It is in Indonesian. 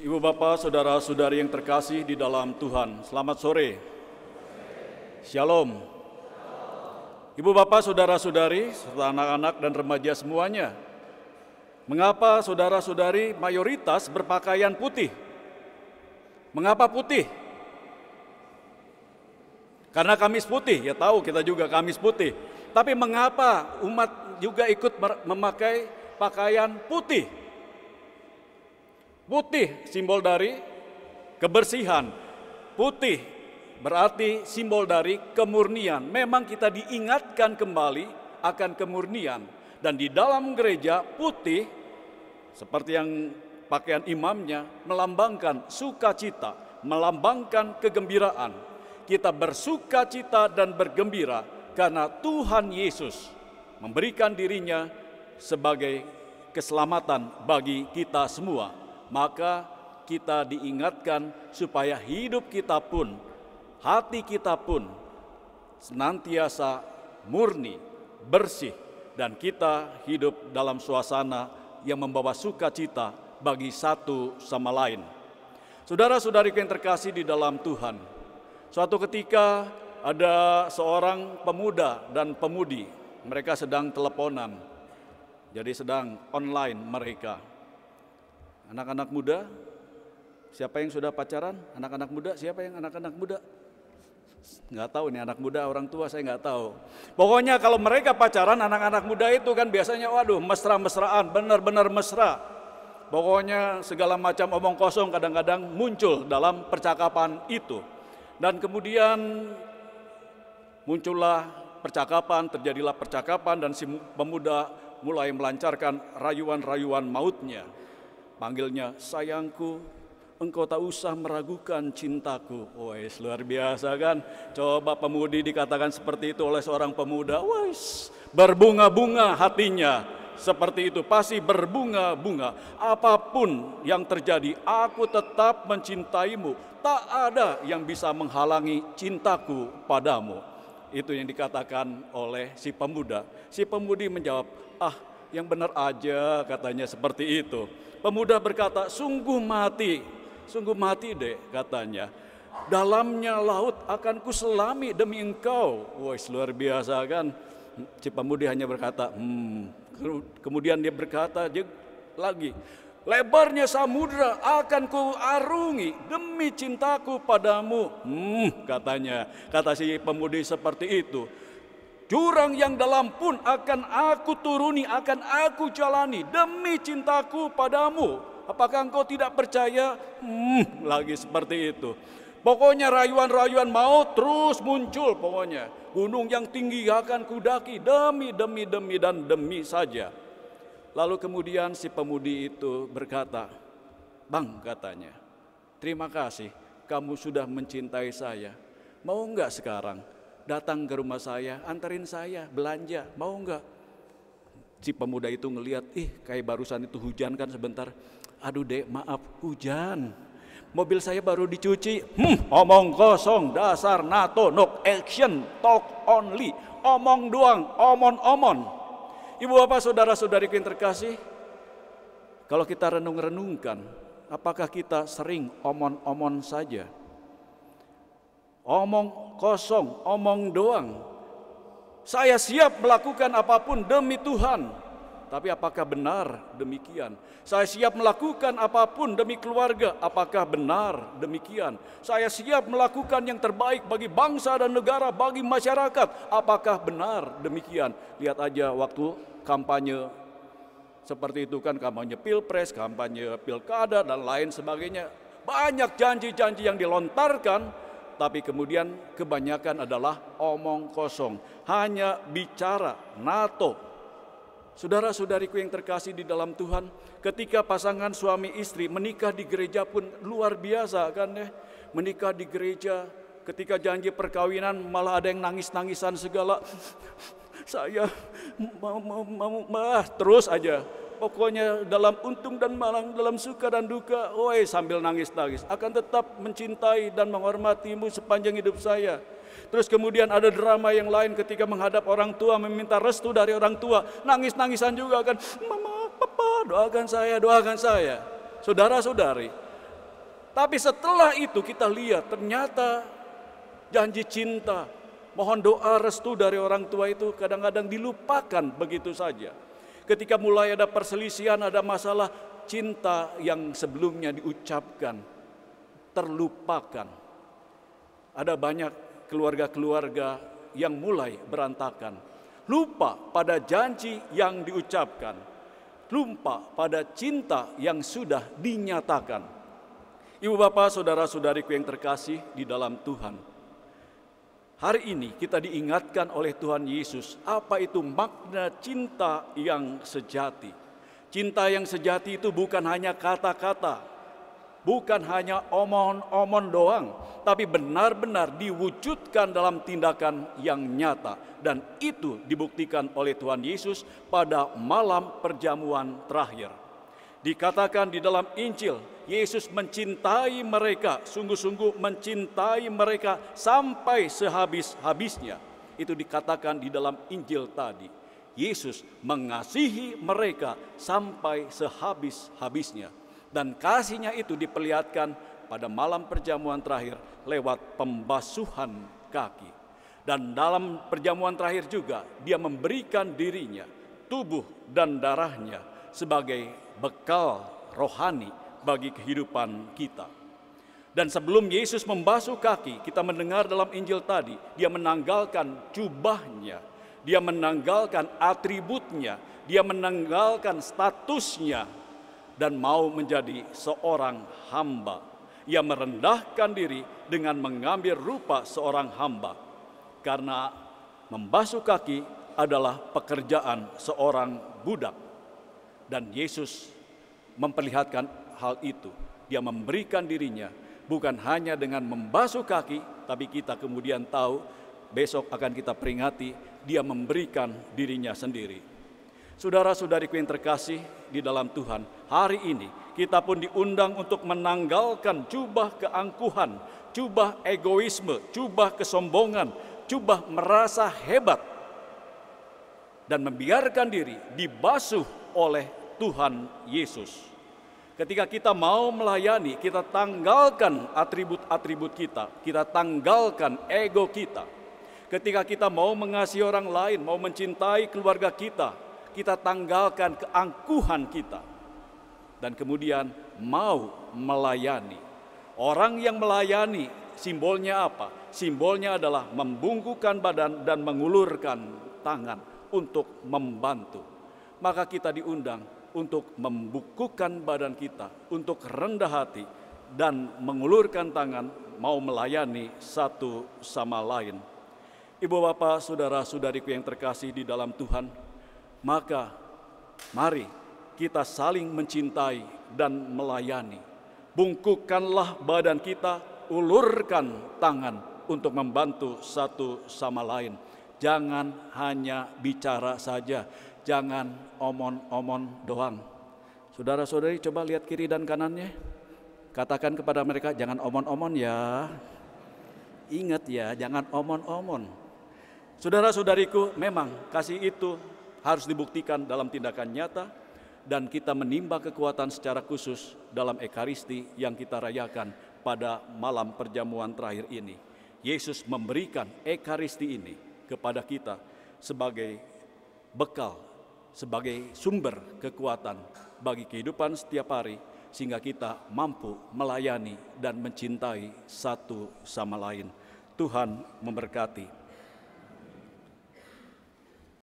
Ibu bapak, saudara-saudari yang terkasih di dalam Tuhan, selamat sore. Shalom. Ibu bapak, saudara-saudari, serta anak-anak dan remaja semuanya. Mengapa saudara-saudari mayoritas berpakaian putih? Mengapa putih? Karena Kamis putih, ya tahu kita juga Kamis putih. Tapi mengapa umat juga ikut memakai pakaian putih? Putih simbol dari kebersihan. Putih berarti simbol dari kemurnian. Memang kita diingatkan kembali akan kemurnian. Dan di dalam gereja putih, seperti yang pakaian imamnya, melambangkan sukacita, melambangkan kegembiraan. Kita bersukacita dan bergembira karena Tuhan Yesus memberikan dirinya sebagai keselamatan bagi kita semua. Maka kita diingatkan supaya hidup kita pun, hati kita pun senantiasa murni, bersih, dan kita hidup dalam suasana yang membawa sukacita bagi satu sama lain. Saudara-saudariku yang terkasih di dalam Tuhan, suatu ketika ada seorang pemuda dan pemudi, mereka sedang teleponan, jadi sedang online mereka. Anak-anak muda, siapa yang sudah pacaran? Anak-anak muda, siapa yang anak-anak muda? Nggak tahu nih anak muda, orang tua saya nggak tahu. Pokoknya kalau mereka pacaran, anak-anak muda itu kan biasanya waduh mesra-mesraan, benar-benar mesra. Pokoknya segala macam omong kosong kadang-kadang muncul dalam percakapan itu. Dan kemudian muncullah percakapan, terjadilah percakapan dan si pemuda mulai melancarkan rayuan-rayuan mautnya. Panggilnya, sayangku, engkau tak usah meragukan cintaku. Wais, luar biasa kan? Coba pemudi dikatakan seperti itu oleh seorang pemuda. Wais, berbunga-bunga hatinya. Seperti itu, pasti berbunga-bunga. Apapun yang terjadi, aku tetap mencintaimu. Tak ada yang bisa menghalangi cintaku padamu. Itu yang dikatakan oleh si pemuda. Si pemudi menjawab, yang benar aja katanya seperti itu. Pemuda berkata, sungguh mati deh katanya. Dalamnya laut akan kuselami demi engkau. Wah, luar biasa kan. Si pemudi hanya berkata, Kemudian dia berkata lagi, lebarnya samudra akan kuarungi demi cintaku padamu. Katanya, kata si pemudi seperti itu. Jurang yang dalam pun akan aku turuni, akan aku jalani demi cintaku padamu. Apakah engkau tidak percaya? Lagi seperti itu. Pokoknya rayuan-rayuan maut terus muncul pokoknya. Gunung yang tinggi akan kudaki demi dan demi saja. Lalu kemudian si pemudi itu berkata, Bang katanya, terima kasih kamu sudah mencintai saya. Mau enggak sekarang datang ke rumah saya, anterin saya belanja, mau enggak? Si pemuda itu ngelihat, kayak barusan itu hujan kan sebentar. Aduh dek, maaf hujan. Mobil saya baru dicuci. Omong kosong, dasar NATO, no action, talk only. Omong doang, omon-omon. Ibu bapak, saudara-saudariku yang terkasih, kalau kita renung-renungkan, apakah kita sering omon-omon saja? Omong kosong, omong doang. Saya siap melakukan apapun demi Tuhan. Tapi apakah benar demikian? Saya siap melakukan apapun demi keluarga. Apakah benar demikian? Saya siap melakukan yang terbaik bagi bangsa dan negara, bagi masyarakat. Apakah benar demikian? Lihat aja waktu kampanye seperti itu kan, kampanye pilpres, kampanye pilkada dan lain sebagainya. Banyak janji-janji yang dilontarkan, tapi kemudian kebanyakan adalah omong kosong. Hanya bicara NATO. Saudara-saudariku yang terkasih di dalam Tuhan, ketika pasangan suami istri menikah di gereja pun luar biasa kan ya. Menikah di gereja, ketika janji perkawinan malah ada yang nangis-nangisan segala. Saya mau terus aja. Pokoknya dalam untung dan malang, dalam suka dan duka, sambil nangis-nangis. Akan tetap mencintai dan menghormatimu sepanjang hidup saya. Terus kemudian ada drama yang lain ketika menghadap orang tua, meminta restu dari orang tua. Nangis-nangisan juga kan, Mama, Papa, doakan saya, doakan saya. Saudara-saudari, Tapi setelah itu kita lihat ternyata janji cinta, mohon doa restu dari orang tua itu kadang-kadang dilupakan begitu saja. Ketika mulai ada perselisihan, ada masalah, cinta yang sebelumnya diucapkan terlupakan. Ada banyak keluarga-keluarga yang mulai berantakan, lupa pada janji yang diucapkan, lupa pada cinta yang sudah dinyatakan. Ibu bapak, saudara-saudariku yang terkasih di dalam Tuhan, hari ini kita diingatkan oleh Tuhan Yesus apa itu makna cinta yang sejati. Cinta yang sejati itu bukan hanya kata-kata, bukan hanya omong-omong doang, tapi benar-benar diwujudkan dalam tindakan yang nyata. Dan itu dibuktikan oleh Tuhan Yesus pada malam perjamuan terakhir. Dikatakan di dalam Injil, Yesus mencintai mereka, sungguh-sungguh mencintai mereka sampai sehabis-habisnya. Itu dikatakan di dalam Injil tadi. Yesus mengasihi mereka sampai sehabis-habisnya. Dan kasihnya itu diperlihatkan pada malam perjamuan terakhir lewat pembasuhan kaki. Dan dalam perjamuan terakhir juga dia memberikan dirinya, tubuh dan darahnya sebagai bekal rohani bagi kehidupan kita. Dan sebelum Yesus membasuh kaki, kita mendengar dalam Injil tadi, dia menanggalkan jubahnya, dia menanggalkan atributnya, dia menanggalkan statusnya, dan mau menjadi seorang hamba. Ia merendahkan diri dengan mengambil rupa seorang hamba. Karena membasuh kaki adalah pekerjaan seorang budak. Dan Yesus memperlihatkan hal itu. Dia memberikan dirinya bukan hanya dengan membasuh kaki, tapi kita kemudian tahu besok akan kita peringati, dia memberikan dirinya sendiri. Saudara-saudariku yang terkasih di dalam Tuhan, hari ini kita pun diundang untuk menanggalkan jubah keangkuhan, jubah egoisme, jubah kesombongan, jubah merasa hebat, dan membiarkan diri dibasuh oleh Tuhan Yesus. Ketika kita mau melayani, kita tanggalkan atribut-atribut kita, kita tanggalkan ego kita. Ketika kita mau mengasihi orang lain, mau mencintai keluarga kita, kita tanggalkan keangkuhan kita. Dan kemudian mau melayani. Orang yang melayani simbolnya apa? Simbolnya adalah membungkukkan badan dan mengulurkan tangan untuk membantu. Maka kita diundang untuk membungkukkan badan kita, untuk rendah hati dan mengulurkan tangan, mau melayani satu sama lain. Ibu bapak, saudara-saudariku yang terkasih di dalam Tuhan, maka mari kita saling mencintai dan melayani. Bungkukkanlah badan kita, ulurkan tangan untuk membantu satu sama lain. Jangan hanya bicara saja, jangan omong-omong doang. Saudara-saudari, coba lihat kiri dan kanannya. Katakan kepada mereka, jangan omong-omong ya. Ingat ya, jangan omong-omong. Saudara-saudariku, memang kasih itu harus dibuktikan dalam tindakan nyata, dan kita menimba kekuatan secara khusus dalam Ekaristi yang kita rayakan pada malam perjamuan terakhir ini. Yesus memberikan Ekaristi ini kepada kita sebagai bekal, sebagai sumber kekuatan bagi kehidupan setiap hari, sehingga kita mampu melayani dan mencintai satu sama lain. Tuhan memberkati.